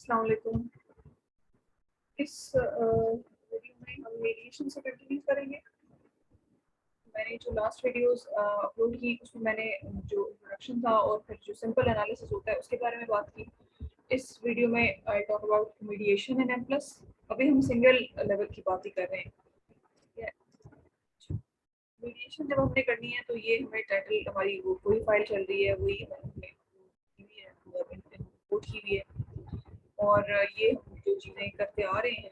अस्सलाम वालेकुम। इस वीडियो में हम वेरिएशन से कंटिन्यू करेंगे। मैंने जो लास्ट वीडियोस अपलोड की उसमें मैंने जो इंट्रोडक्शन था और फिर जो सिंपल एनालिसिस होता है उसके बारे में बात की। इस वीडियो में I talk about mediation in M+। अभी हम सिंगल लेवल की बात ही कर रहे हैं। ठीक है, मीडिएशन जब हमने करनी है तो ये हमें टाइटल हमारी वो वही फाइल चल रही है, वही हमने इम्पोर्ट की हुई है और ये हम जो चीज़ें करते आ रहे हैं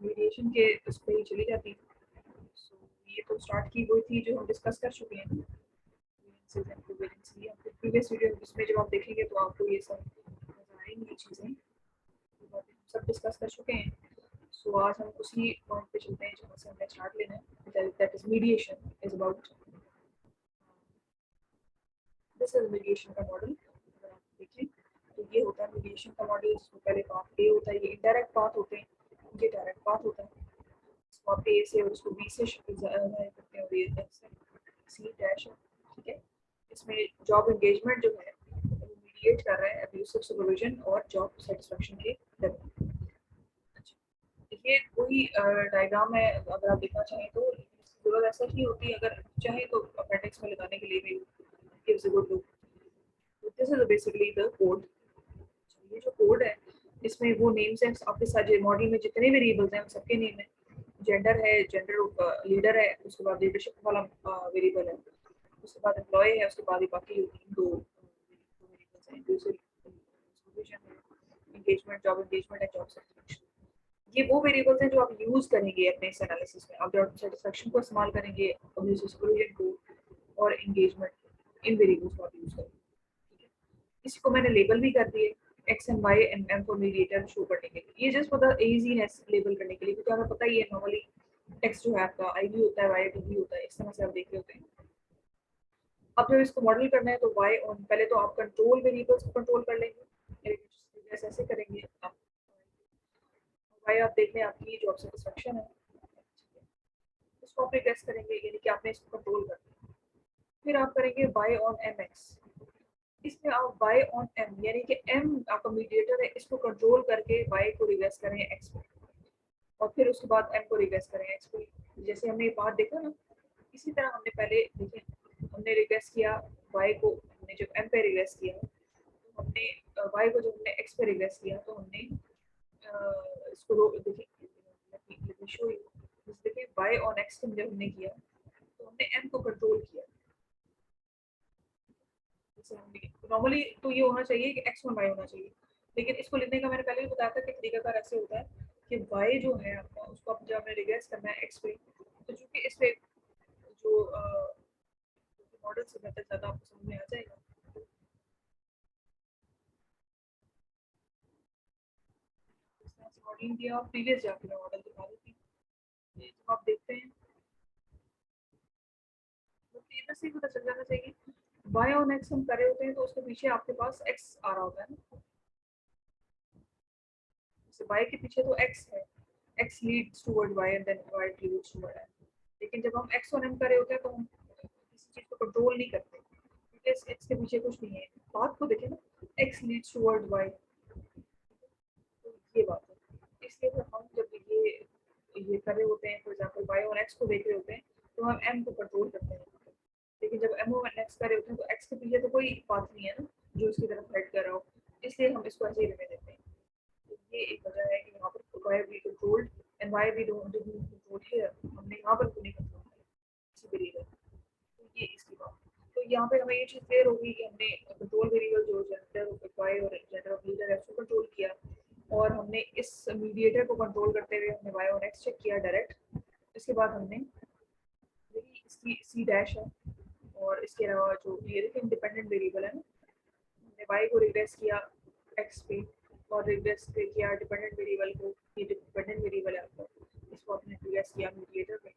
मीडिएशन के उस पर ही चली जाती है। सो ये तो स्टार्ट की हुई थी जो हम डिस्कस कर चुके हैं। प्रीवियस वीडियो इसमें जब आप देखेंगे तो आपको ये सब नजर आएंगी चीज़ें सब डिस्कस कर चुके हैं। सो आज हम उसी पॉइंट पे चलते हैं जहाँ से हमने स्टार्ट लेना है। That is mediation is about this is mediation का मॉडल। अगर आप देखें तो ये होता है मीडिएशन का मॉडल। जिसमें पहले पाथ ए होता है, ये इनडायरेक्ट पाथ होते हैं, ये डायरेक्ट पाथ होता है। इसको आप ए से और इसको बी से करते हैं और ये सी डैश है। ठीक है, इसमें जॉब एंगेजमेंट जो है वो मीडिएट कर रहा है अब्यूसिव सुपरविजन और जॉब सेटिस्फेक्शन के लेवल। ये वही डायग्राम है। अगर आप देखना चाहें तो जरूरत ऐसा नहीं होती, अगर चाहे तो अपेंडिक्स में लगाने के लिए भी gives a good look. This is basically the code. ये जो कोड है इसमें वो नेम्स हैं आपके सारे मॉडल में जितने वेरिएबल्स हैं सबके नेम है। जेंडर है, जेंडर लीडर है, उसके बाद लीडरशिप वाला वेरिएबल है, उसके बाद एम्प्लॉय है, उसके बाद बाकी दो वेरिएबल्स हैं दूसरे engagement, job engagement and job satisfaction. ये वो वेरिएबल्स हैं जो आप यूज करेंगे अपने इस एनालिसिस में। आप जॉब सेटिस्फेक्शन को इस्तेमाल करेंगे, सुपरविजन को और एंगेजमेंट, इन वेरिएबल्स को आप यूज करेंगे। इसको मैंने लेबल भी कर दिए X and Y and M for mediator show करने के लिए। ये जस्ट पता इजीनेस लेबल करने के लिए, क्योंकि हमें पता ही है नॉर्मली टेक्स्ट जो है आपका आईडी होता है, वाई डी होता है, इस तरह से आप देख रहे होते हैं। अब जब इसको मॉडल करना है तो वाई ऑन, पहले तो आप कंट्रोल वेरिएबल्स को कंट्रोल कर लेंगे, ऐसे करेंगे आप। वाई आप देख लें आपकी जॉब सेटिस्फेक्शन है, इसको आप रिक्वेस्ट करेंगे, यानी कि आपने इसको कंट्रोल कर दिया। फिर आप करेंगे वाई ऑन एम एक्स। इसमें आप y ऑन m यानी कि m आपका मीडिएटर है, इसको कंट्रोल करके y को रिवर्स करें x पे और फिर उसके बाद m को रिवर्स करें x पे। जैसे हमने ये बात देखा ना, इसी तरह हमने पहले देखें, हमने रिवर्स किया y को, हमने जब m पे रिवर्स किया तो हमने y को जब हमने x पे रिवर्स किया तो हमने इसको देखिए शो यू, देखिए y ऑन x जब हमने किया तो हमने m को कंट्रोल किया। नॉर्मली तो ये होना चाहिए कि x1 y होना चाहिए, लेकिन इसको लिखने का मैंने पहले भी बताया था कि तरीकाकार ऐसे होता है कि y जो है आपका उसको आप जब आपने रिग्रेस करना है x पे, तो चूंकि इस पे जो मॉडल से बेहतर ज़्यादा आपको समझ में आ जाएगा। इस तरह से मॉडलिंग दिया और प्रीवियस जाके मैं मॉडल दिखा दी थी, जब आप देखते हैं तो इधर से पता चल जाना चाहिए y ऑन x हम कर रहे होते हैं तो उसके पीछे आपके पास x आ रहा होता है ना, y के पीछे तो x है, x leads toward y and then y leads toward x। लेकिन जब हम x और m कर रहे होते हैं तो हम किसी चीज को कंट्रोल नहीं करते, क्योंकि x के पीछे कुछ नहीं है। बात को देखें ना, x लीड्स टुवर्ड y, तो ये बात है। इसलिए फिर हम जब ये कर रहे होते हैं, फॉर एग्जांपल y और x को देख रहे होते हैं तो हम m को कंट्रोल करते हैं। लेकिन जब m और x कर रहे होते हैं तो x के पीछे तो कोई बात नहीं है ना जो इसकी तरफ हेड कर रहा हो, इसलिए हम इसको ऐसे ही रहने देते हैं। ये एक वजह है कि यहाँ पर why we controlled and why we didn't control here, हमने यहाँ पर क्यों नहीं कंट्रोल किया इसी वेरिएबल। तो ये इसकी बात। तो यहाँ पे हमें ये चीज़ क्लियर होगी कि हमने कंट्रोल वेरिएबल जो जेंडर वाई और जेंडर ऑफ लीडर है उसको कंट्रोल किया, और हमने इस मीडिएटर को कंट्रोल करते हुए हमने वाई और एक्स चेक किया डायरेक्ट। इसके बाद हमने इसकी सी डैश है और इसके अलावा जो ये देखिए इंडिपेंडेंट वेरिएबल है ना, हमने वाई को रिग्रेस किया एक्स पे और रिग्रेस किया डिपेंडेंट वेरिएबल को, ये डिपेंडेंट वेरिएबल है आपका, इसको आपने रिग्रेस किया मीडिएटर में।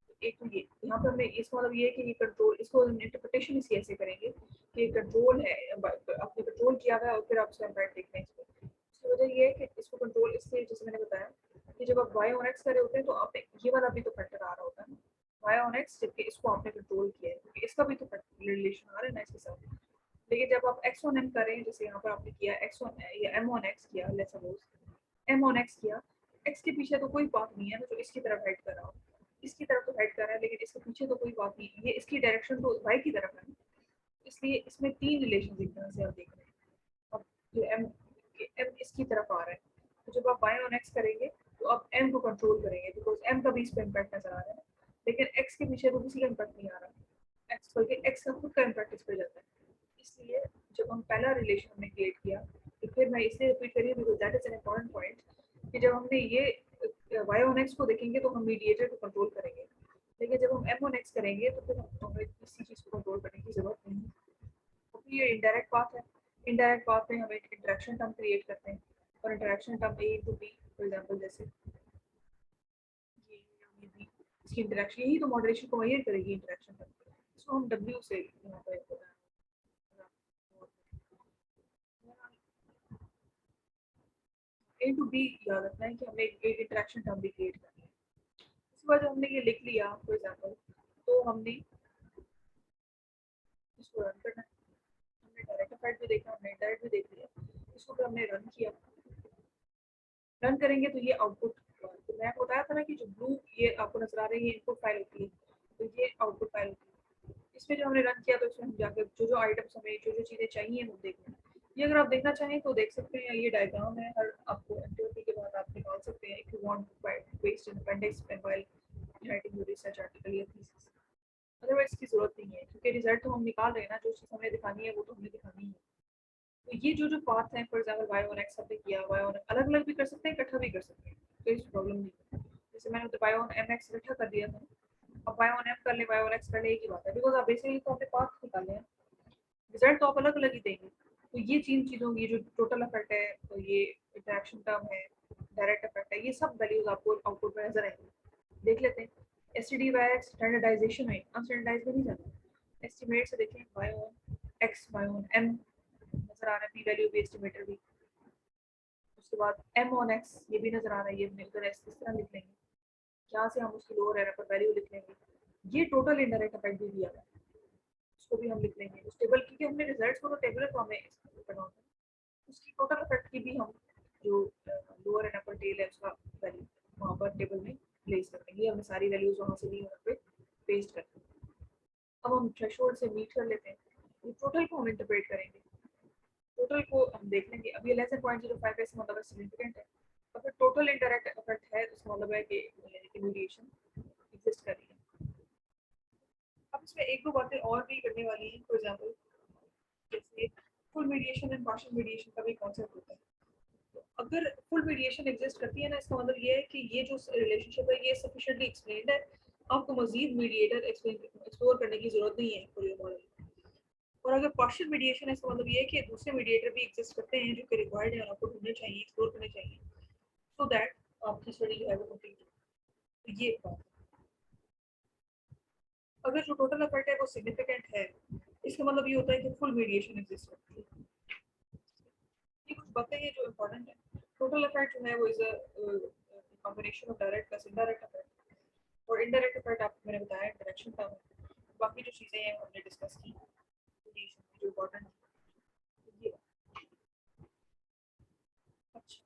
तो एक तो ये यहाँ पर हमने इसका मतलब ये है कि ये कंट्रोल, इसको इंटरप्रिटेशन इसी ऐसे करेंगे कि कंट्रोल है, आपने कंट्रोल किया हुआ है और फिर आप उसका इम्पैक्ट देखते हैं इसको। उसकी वजह ये है कि इसको कंट्रोल इसलिए, जैसे मैंने बताया कि जब आप वाई ऑन एक्स कर रहे होते हैं तो आपने ये वाला भी तो फैक्टर आ रहा होता है ना वाई ऑन एक्स, जबकि इसको आपने कंट्रोल किया है क्योंकि इसका भी तो रिलेशन आ रहा है ना इसके साथ। लेकिन जब आप x on m करें, जैसे यहाँ पर आपने किया x on या m on x किया, let's suppose m on x किया, x के पीछे तो कोई बात नहीं है ना जो इसकी तरफ हेड कर रहा हो, इसकी तरफ तो हेड कर रहा है, लेकिन इसके पीछे तो कोई बात नहीं, ये इसकी डायरेक्शन तो y की तरफ है, इसलिए इसमें तीन रिलेशन एक तरह से आप देख रहे हैं। अब जो m इसकी तरफ आ रहा है, तो जब आप y on x करेंगे तो आप m को कंट्रोल करेंगे, बिकॉज m का भी इस पर इम्पैक्ट नजर आ रहा है, लेकिन x के पीछे तो किसी का इम्पैक्ट नहीं आ रहा, x बल्कि x का खुद का इम्पैक्ट इस पर जाता है। इसलिए जब हम पहला रिलेशन हमने क्रिएट किया, तो फिर मैं इसलिए रिपीट करी because that is an important point, कि जब हमने ये y on x को देखेंगे तो हम मीडिएटर को कंट्रोल करेंगे, लेकिन जब हम m on x करेंगे तो फिर हमें किसी चीज़ को कंट्रोल करने की जरूरत नहीं है, क्योंकि ये इनडायरेक्ट पाथ है। इनडायरेक्ट पाथ में हम एक इंटरेक्शन टर्म क्रिएट करते हैं, और interaction term a to b, for example जैसे ये b, इसकी इंटरेक्शन यही तो मॉडरेशन को मेजर करेगी इंटरेक्शन टर्म, इसको हम w से यहाँ पे ए टू बी याद रखना है कि हमने एक इंटरेक्शन टर्म भी क्रिएट करनी है। उसके बाद जब हमने ये लिख लिया फॉर एग्जांपल, तो हमने इसको रन करना है, हमने डायरेक्ट इफेक्ट भी देखा, हमने इनडायरेक्ट भी देख लिया, इसको फिर हमने रन किया, रन करेंगे तो ये आउटपुट, तो मैं बताया था ना कि जो ब्लू ये आपको नजर आ रही है ये इनपुट फाइल होती है, तो ये आउटपुट फाइल होती है। इसमें जो हमने रन किया तो इसमें हम जाकर जो जो आइटम्स हमें जो जो चीज़ें चाहिए वो देख लें, ये अगर आप देखना चाहें तो देख सकते हैं, ये डायग्राम है, हर आपको एक्टिविटी के बाद आप निकाल सकते हैं, if you want to paste in appendix while writing your research article या थीसिस, अदरवाइज इसकी जरूरत नहीं है, क्योंकि रिजल्ट तो हम निकाल रहे हैं ना, जो चीज़ हमें दिखानी है वो तो हमें दिखानी है। तो ये जो जो पाथ हैं, for example y on x हमने किया, y on अलग अलग भी कर सकते हैं, इकट्ठा भी कर सकते हैं, कोई प्रॉब्लम नहीं है। जैसे मैंने तो y on mx इकट्ठा कर दिया था, अब y on m कर ले, y on x कर ले, एक ही बात है, बिकॉज आप बेसिकली तो आपने पाथ निकाले हैं, रिजल्ट तो आप अलग अलग ही देंगे। तो ये तीन चीज़ों की जो टोटल इफेक्ट है, तो ये इंटरेक्शन टर्म है, डायरेक्ट इफेक्ट है, ये सब वैल्यूज आपको आउटपुट में नजर आएंगे। देख लेते हैं एसटीडी बाय एक्स, स्टैंडर्डाइजेशन में अनस्टैंडर्डाइज में नहीं जाना, एस्टिमेट से देखें y on x, y on m नजर आ रहा है, पी वैल्यू भी एस्टिमेटर भी, उसके बाद m on x ये भी नजर आ रहा है, ये हमने उधर इस तरह लिख लेंगे, यहाँ से हम उसकी लोअर एरर पर वैल्यू लिख लेंगे, ये टोटल इनडायरेक्ट इफेक्ट भी दिया है, उसको भी हम लिख लेंगे उस टेबल, क्योंकि हमने रिजल्ट्स को तो टेबुलर फॉर्म में बनाना है, उसकी टोटल इफेक्ट की भी हम जो लोअर एंड अपर टेल है उसका वैल्यू वहाँ पर टेबल में प्लेस कर देंगे, हमने सारी वैल्यूज वहाँ से ली वहाँ पे पेस्ट कर देंगे। अब हम थ्रेशोल्ड से मीट कर लेते हैं, ये टोटल को हम इंटरप्रेट करेंगे, टोटल को हम देख लेंगे, अब ये लेस देन 0.05 का इसका मतलब सिग्निफिकेंट है, और फिर टोटल इनडायरेक्ट इफेक्ट है तो इसका मतलब है कि मीडिएशन एग्जिस्ट कर रही है। अब इसमें एक दो बातें और भी करने वाली हैं, फॉर एग्जांपल जैसे full mediation and partial mediation का भी कॉन्सेप्ट होता है, तो अगर फुल मीडिएशन एग्जिस्ट करती है ना, इसका मतलब ये है कि ये जो रिलेशनशिप है ये सफिशिएंटली एक्सप्लेन्ड है, आपको मजीद मीडिएटर एक्सप्लोर करने की जरूरत नहीं है फॉर योर मॉडल। और अगर पार्शियल मीडिएशन है, इसका मतलब ये है कि दूसरे मीडिएटर भी एग्जिस्ट करते हैं जो कि रिक्वायर्ड है और आपको ढूंढने चाहिए, एक्सप्लोर करने चाहिए, सो दैट आपकी स्टडी जो है वो कंप्लीट हो। तो ये बात, अगर जो टोटल एफर्ट है वो सिग्निफिकेंट है, इसका मतलब ये होता है कि फुल मीडिएशन एग्जिस्ट करती है। ये कुछ बातें हैं जो इम्पोर्टेंट है। टोटल एफर्ट जो है वो is a combination of direct plus indirect effort, और इनडायरेक्ट एफर्ट आपको मैंने बताया इंटरेक्शन का है, बाकी जो चीज़ें हैं हमने डिस्कस की जो इम्पोर्टेंट है। ये अच्छा,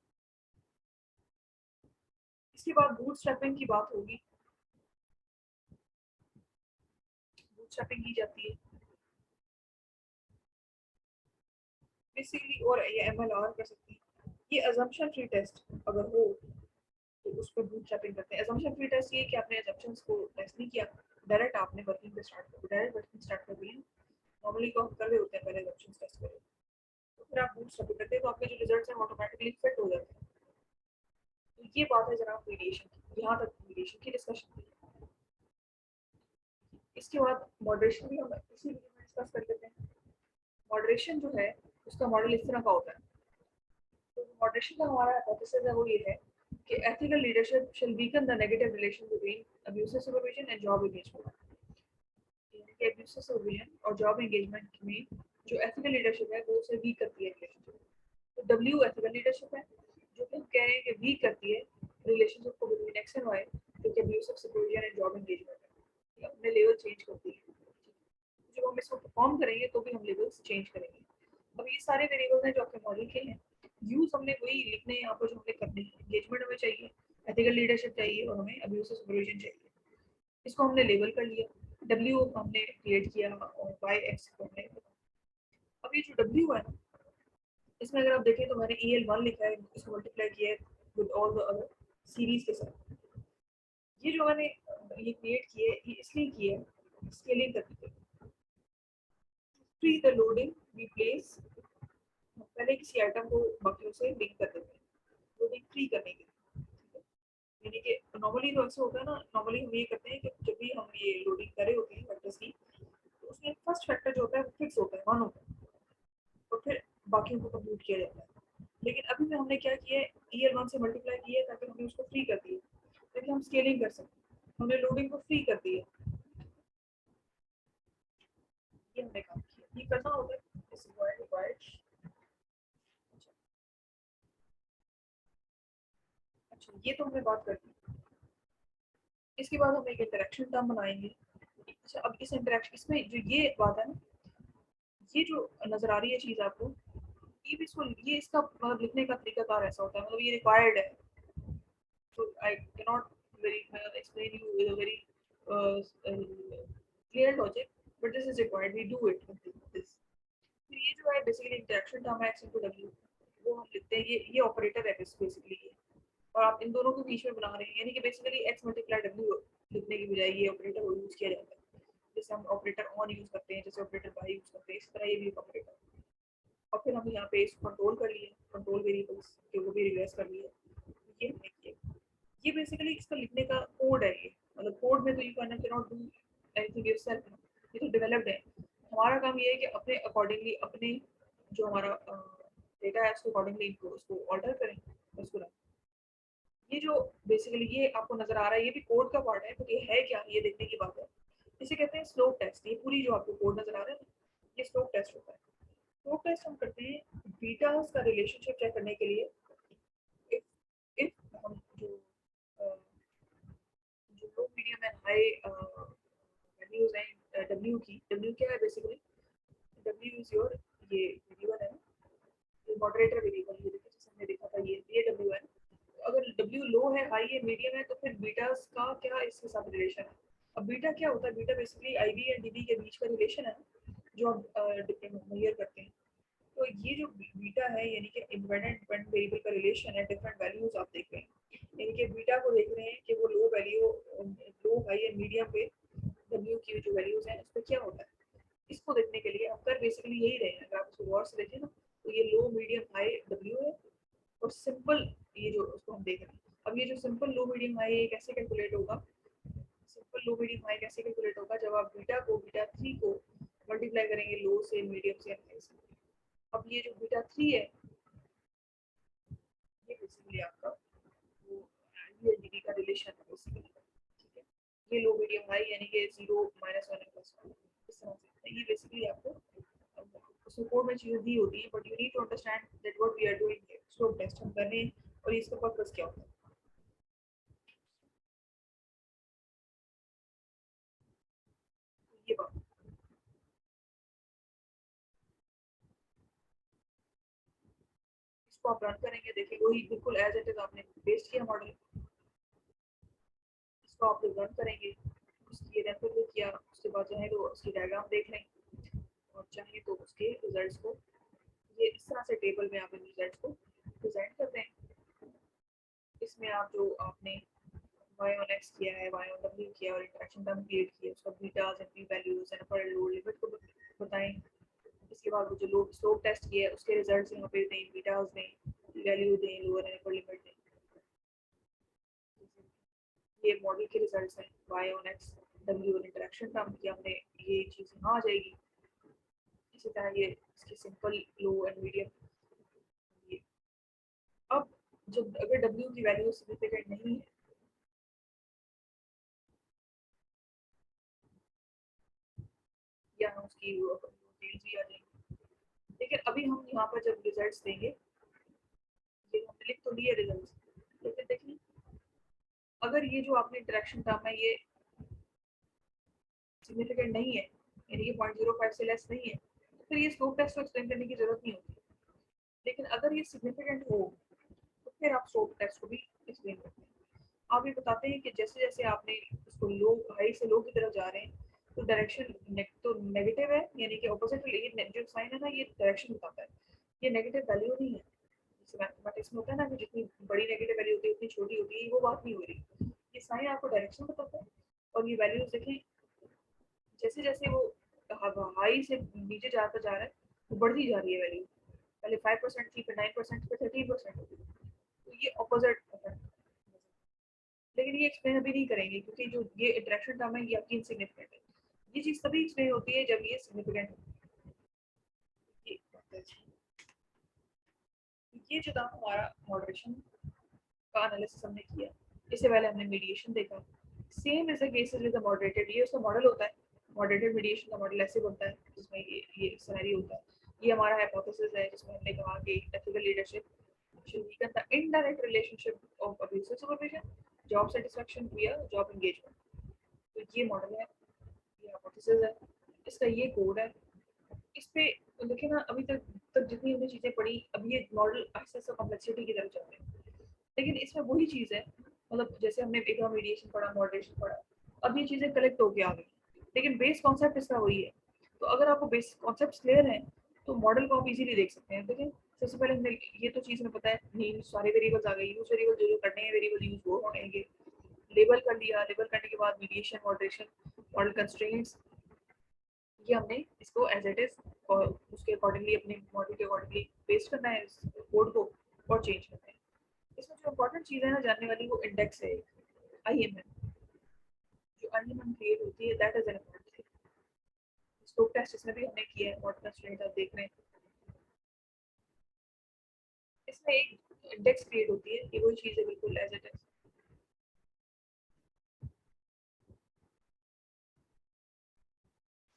इसके बाद बूटस्ट्रैपिंग की बात होगी, बूटस्ट्रैपिंग की जाती है बेसिकली, और ये एमएलआर कर सकती है, ये अजम्पशन फ्री टेस्ट अगर हो तो उस पर बूटस्ट्रैपिंग करते हैं। अजम्पशन फ्री टेस्ट ये कि आपने अजम्पशंस को टेस्ट नहीं किया, डायरेक्ट आपने वर्किंग पे स्टार्ट कर दिया, डायरेक्ट वर्किंग स्टार्ट कर दी, नॉर्मली तो हम कर रहे होते हैं पहले अजम्पशंस टेस्ट करें, तो फिर आप बूटस्ट्रैपिंग करते हैं तो आपके जो रिजल्ट्स हैं ऑटोमेटिकली फिट हो जाते हैं। तो ये बात है जनाब मीडिएशन की, यहाँ तक मीडिएशन की डिस्कशन थी। इसके बाद मॉडरेशन भी हम इसी वीडियो में डिस्कस कर लेते हैं। मॉडरेशन जो है उसका मॉडल इस तरह का होता है, तो मॉडरेशन का हमारा हाइपोथेसिस है वो ये है कि ethical leadership shall weaken the negative relation between abusive supervision and job engagement, यानी कि अब्यूसिव सुपरविजन और जॉब एंगेजमेंट में जो एथिकल लीडरशिप है वो उसे वीक करती है रिलेशनशिप। तो डब्ल्यू एथिकल लीडरशिप है जो कि हम कह रहे हैं कि वीक करती है रिलेशनशिप को बिटवीन एक्स एंड वाई, जो कि abusive supervision and job engagement है, अपने लेवल चेंज करती है। जब हम इसको परफॉर्म करेंगे तो भी हम लेवल्स चेंज करेंगे। अब ये सारे वेरिएबल्स हैं जो आपके मॉडल के हैं। यूज हमने वही लिखने हैं यहाँ पर जो हमने करने हैं। एंगेजमेंट हमें चाहिए, एथिकल लीडरशिप चाहिए और हमें अब्यूज से सुपरविजन चाहिए। इसको हमने लेबल कर लिया, डब्ल्यू हमने क्रिएट किया और वाई एक्स को हमने। अब ये जो डब्ल्यू है इसमें अगर आप देखें तो मैंने EL1 लिखा है, इसको मल्टीप्लाई किया है with all the other series के साथ। ये जो मैंने ये क्रिएट किए ये इसलिए किए स्केलिंग करने के लिए। Free the loading we place, पहले किसी आइटम को बाकियों से लिंक कर देते हैं लोडिंग फ्री करने के लिए। यानी कि नॉर्मली तो ऐसे होता है ना, नॉर्मली हम ये करते हैं कि जब भी हम ये लोडिंग करे होते हैं फैक्टर्स की तो उसमें फर्स्ट फैक्टर जो होता है वो फिक्स होता है, 1 होता है और फिर बाकियों को कंप्यूट किया जाता है। लेकिन अभी में हमने क्या किया है, EL1 से मल्टीप्लाई किया है ताकि हमने उसको फ्री कर दिया ताकि हम स्केलिंग कर सकें। हमने लोडिंग को फ्री कर दिया, ये हमने काम किया। ये करना होता है इस रिक्वायर्ड। अच्छा ये तो हमने बात कर दी। इसके बाद हम एक इंटरेक्शन टर्म बनाएंगे। अच्छा अब इस इंटरेक्शन इसमें जो ये बात है ना, ये जो नजर आ रही है चीज आपको, ये भी इसको ये इसका मतलब लिखने का तरीकाकार ऐसा होता है, मतलब ये रिक्वायर्ड है। So I cannot very explain you with a very clear logic, but this is required. We do it with this. फिर ये जो है बेसिकली इंटरेक्शन टर्म है x into w, वो हम लिखते हैं ये ऑपरेटर है बेसिकली ये, और आप इन दोनों के बीच में बना रहे हैं यानी कि बेसिकली x मल्टीप्लाई w लिखने की बजाय ये ऑपरेटर को यूज किया जाता है। जैसे हम ऑपरेटर ऑन यूज करते हैं, जैसे ऑपरेटर बाय यूज करते हैं, इस तरह ये भी एक ऑपरेटर। और फिर हम यहाँ पे इसको कंट्रोल कर लिए, कंट्रोल वेरिएबल्स के वो भी रिवर्स कर लिए, ये हमने किया। ये बेसिकली इसका लिखने का कोड है। ये मतलब कोड में तो you can not do anything yourself, ये तो डेवलप्ड है। हमारा काम ये है कि अपने अकॉर्डिंगली अपने जो हमारा डेटा है उसको अकॉर्डिंगली उसको ऑल्टर करें उसको रखें। ये जो बेसिकली ये आपको नजर आ रहा है ये भी कोड का पार्ट है, तो ये है क्या ये देखने की बात है। इसे कहते हैं स्लोप टेस्ट। ये पूरी जो आपको कोड नजर आ रहा है ना ये स्लोप टेस्ट होता है। स्लोप टेस्ट हम करते हैं बीटास का रिलेशनशिप चेक करने के लिए। इफ हम जो लो मीडियम एंड हाई वैल्यूज हैं डब्ल्यू की, डब्ल्यू क्या है बेसिकली, डब्ल्यू इज योर ये वेरिएबल है, ये मॉडरेटर वेरिएबल, ये देखिए जैसे हमने देखा था ये डब्ल्यू है। तो अगर डब्ल्यू लो है हाई है मीडियम है तो फिर बीटास का क्या इसके साथ रिलेशन है। अब बीटा क्या होता है, beta basically IB and dB के बीच का रिलेशन है जो हम डिफरेंट मेजर करते हैं। तो ये जो बीटा है यानी कि इंडिपेंडेंट वेरिएबल का रिलेशन है, डिफरेंट वैल्यूज आप देख रहे हैं यानी कि बीटा को देख रहे हैं कि वो low value low high and medium पे डब्ल्यू की जो वैल्यूज हैं उस पर क्या होता है। इसको देखने के लिए आप कर बेसिकली यही रहे हैं। अगर आप इसको गौर से देखें ना तो ये लो मीडियम हाई डब्ल्यू है और सिंपल ये जो उसको हम देख रहे हैं। अब ये जो सिंपल लो मीडियम हाई कैसे कैलकुलेट होगा, सिंपल लो मीडियम हाई कैसे कैलकुलेट होगा जब आप बीटा 3 को मल्टीप्लाई करेंगे लो से मीडियम से हाई से। अब ये जो बीटा 3 है ये बेसिकली आपका वो यूएलडीबी का रिलेशन है बेसिकली, ठीक है। ये लो मीडियम हाई यानी कि 0 -1 और +1 इस तरह से ये बेसिकली आपको उसमें कोड में चीजें दी होती है, but you need to understand that what we are doing here. Slope test हम कर रहे हैं और इसका पर्पस क्या होता है ये बात। इसको आप रन करेंगे, देखिए वही बिल्कुल एज इट इज आपने पेस्ट किया मॉडल। इसको आप लोग रन करेंगे, उसकी रेफर भी किया, उसके बाद चाहे तो उसकी डायग्राम देख लें और चाहे तो उसके रिजल्ट्स को ये इस तरह से टेबल में आप इन रिजल्ट्स को प्रेजेंट करते हैं। इसमें आप जो आपने y on x किया है, y on w किया और इंटरेक्शन टर्म क्रिएट किया, उसका betas and P values and upper lower limit को बताएं। इसके बाद वो जो लोग स्लोप टेस्ट किया है उसके रिजल्ट्स यहाँ पे दें, बीटास दें, वैल्यू दें, लोअर एंड अपर लिमिट दें। ये मॉडल के रिजल्ट्स हैं y on x w और इंटरेक्शन टर्म की हमने ये चीज़ यहाँ आ जाएगी। इसी तरह ये इसकी सिंपल लो एंड मीडियम। ये अब जब अगर w की वैल्यू सिग्निफिकेंट नहीं है या उसकी डिटेल्स भी आ जाएंगी, लेकिन अभी हम यहाँ पर जब रिजल्ट्स देंगे ये हमने लिख तो दिए रिजल्ट्स, लेकिन देखिए अगर ये जो आपने इंटरेक्शन टर्म है ये सिग्निफिकेंट नहीं है यानी कि 0.05 से लेस नहीं है, तो फिर ये स्लोप टेस्ट को एक्सप्लेन करने की जरूरत नहीं होती। लेकिन अगर ये सिग्निफिकेंट हो तो फिर आप स्लोप टेस्ट को भी एक्सप्लेन करते हैं। आप ये बताते हैं कि जैसे जैसे आपने इसको लो हाई से लो की तरफ जा रहे हैं तो डायरेक्शन तो नेगेटिव है, यानी कि ऑपोजिट ये जो साइन है ना ये डायरेक्शन बताता है, ये नेगेटिव वैल्यू नहीं है। जैसे मैथमेटिक्स में होता है ना कि जितनी बड़ी नेगेटिव वैल्यू होती है उतनी छोटी होती है, वो बात नहीं हो रही। ये साइन आपको डायरेक्शन बताता है और ये वैल्यूज देखें जैसे जैसे वो हाई से नीचे जाता जा रहा है वो बढ़ती जा रही है वैल्यू। पहले 5% थी, फिर 9%, फिर 13% हो गई। तो ये ऑपोजिट इफेक्ट। लेकिन ये एक्सप्लेन अभी नहीं करेंगे क्योंकि जो ये इंटरेक्शन टर्म है ये आपकी इनसिग्निफिकेंट है। ये चीज़ तभी एक्सप्लेन होती है जब ये सिग्निफिकेंट ये ये जो था हमारा मॉडरेशन का एनालिसिस हमने किया। इससे पहले हमने मीडिएशन देखा। Same is the cases with the moderated, ये उसका मॉडल होता है। मॉडरेटेड मीडिएशन का मॉडल ऐसे बनता है जिसमें ये सिनेरियो होता है। ये हमारा हाइपोथेसिस है जिसमें हमने कहा कि ethical leadership should weaken the indirect relationship of abusive supervision, job satisfaction via job engagement। तो ये मॉडल है, ये हाइपोथेसिस है, इसका ये कोड है। इस पे देखिए ना अभी तक जितनी हमने चीज़ें पढ़ी, अभी ये मॉडल आहिस्ता आहिस्ता कॉम्प्लेक्सिटी की तरफ चल रहे हैं। लेकिन इसमें वही चीज़ है, मतलब जैसे हमने एक मीडिएशन पढ़ा, मॉडरेशन पढ़ा, अब ये चीज़ें कलेक्ट होके आ गई, लेकिन बेस कॉन्सेप्ट इसका वही है। तो अगर आपको बेस कॉन्सेप्ट क्लियर है तो मॉडल को आप इजीली देख सकते हैं। देखिए सबसे पहले हमने ये तो चीज़ में पता है नहीं, सारे वेरिएबल्स आ गए, यूज वेरिएबल जो जो करने हैं वेरिएबल यूज वो होंगे। लेबल कर लिया, लेबल करने के बाद मीडिएशन, मॉडरेशन, मॉडल कंस्ट्रेंट्स, ये हमने इसको एज इट इज और उसके अकॉर्डिंगली अपने मॉडल के अकॉर्डिंगली पेस्ट करना है इस कोड को और चेंज करना है। इसमें जो इम्पोर्टेंट चीज़ है ना जानने वाली वो इंडेक्स है, आईएमएम। जो आईएमएम क्रिएट होती है that is an important thing. Scope test इसमें भी हमने किया है, मॉडल कंस्ट्रेंट आप देख रहे हैं। इसमें एक इंडेक्स क्रिएट होती है, ये वही चीज़ है बिल्कुल एज इट इज।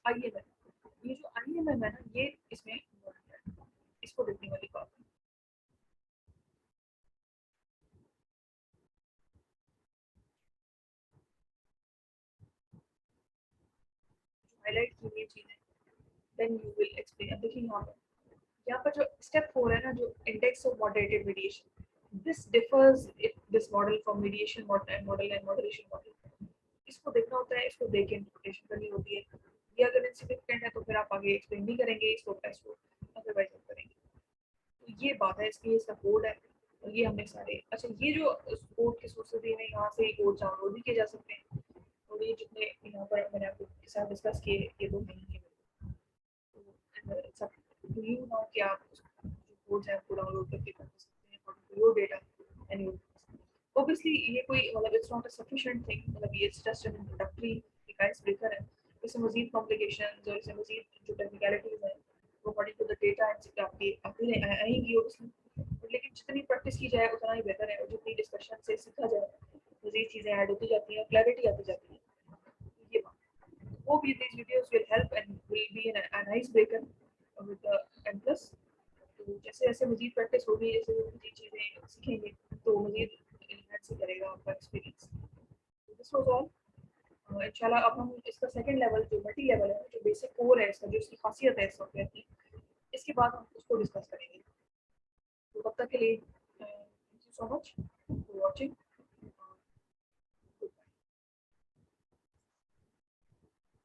आईएमएम, ये जो आईएमएम है ना ये इसमें important है, इसको देखने वाली बात है। हाईलाइट की हुई चीज़ें देन यू विल एक्सप्लेन। अब देखिए यहाँ पर जो स्टेप 4 है ना, जो index of moderated mediation, this differs if this model from mediation model and moderation model. इसको देखना होता है, इसको देख के इंटरप्रिटेशन करनी होती है। ये अगर इनसिग्निफिकेंट है तो फिर आप आगे एक्सप्लेन नहीं करेंगे इसको टेस्ट को, अदरवाइज आप करेंगे। तो ये बात है, इसकी इसका कोड है और ये हमने सारे। अच्छा ये जो कोड के सोर्सेज दिए हैं यहाँ से कोड डाउनलोड भी किए जा सकते हैं और ये जितने यहाँ पर मैंने आपके साथ डिस्कस किए ये तो नहीं है। तो यू नो कि आप कोड्स हैं को डाउनलोड करके कर सकते हैं according to your data and your. Obviously ये कोई मतलब it's not a sufficient thing, मतलब ये जस्ट एन इंट्रोडक्टरी एक आइस ब्रेकर है। इससे मजीद कॉम्प्लिकेशंस और इससे मजीद जो टेक्निकलिटीज हैं वो according to the data and आपकी आती आएंगी ऑब्वियसली। लेकिन जितनी प्रैक्टिस की जाए उतना ही बेहतर है और जितनी डिस्कशन से सीखा जाए मजीद चीज़ें ऐड होती जाती हैं, क्लैरिटी आती जाती है। ये बात, hope these videos will help and will be an icebreaker with the MPLUS। तो जैसे जैसे मजीद प्रैक्टिस होगी, जैसे मजीद चीज़ें सीखेंगे तो मजीद इनहेंस करेगा आपका एक्सपीरियंस। This was all. इंशाल्लाह अब हम इसका सेकंड लेवल जो मल्टी लेवल है, जो बेसिक कोर है इसका, जो इसकी खासियत है इस सॉफ्टवेयर की, इसके बाद हम उसको डिस्कस करेंगे। तो तब तक के लिए thank you so much for watching.